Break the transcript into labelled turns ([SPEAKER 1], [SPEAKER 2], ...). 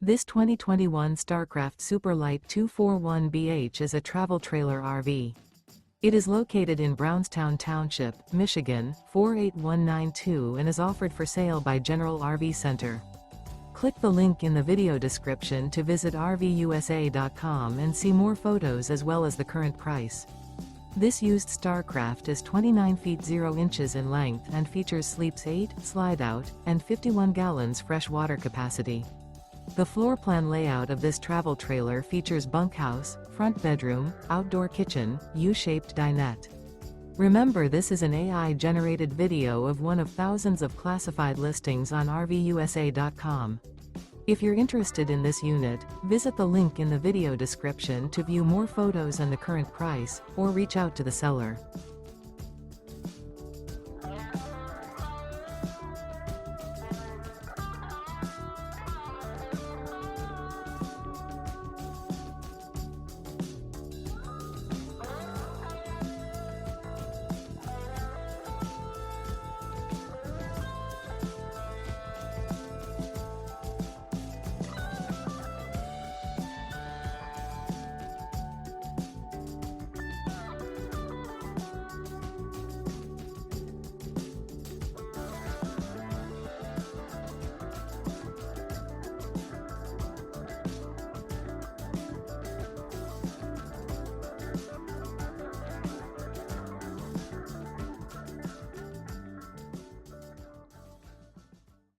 [SPEAKER 1] This 2021 Starcraft Super Lite 241BH is a travel trailer RV. It is located in Brownstown Township, Michigan, 48192 and is offered for sale by General RV Center. Click the link in the video description to visit RVUSA.com and see more photos as well as the current price. This used Starcraft is 29 feet 0 inches in length and features sleeps 8, slide-out, and 51 gallons fresh water capacity. The floor plan layout of this travel trailer features bunkhouse, front bedroom, outdoor kitchen, U-shaped dinette. Remember, this is an AI-generated video of one of thousands of classified listings on RVUSA.com. If you're interested in this unit, visit the link in the video description to view more photos and the current price, or reach out to the seller.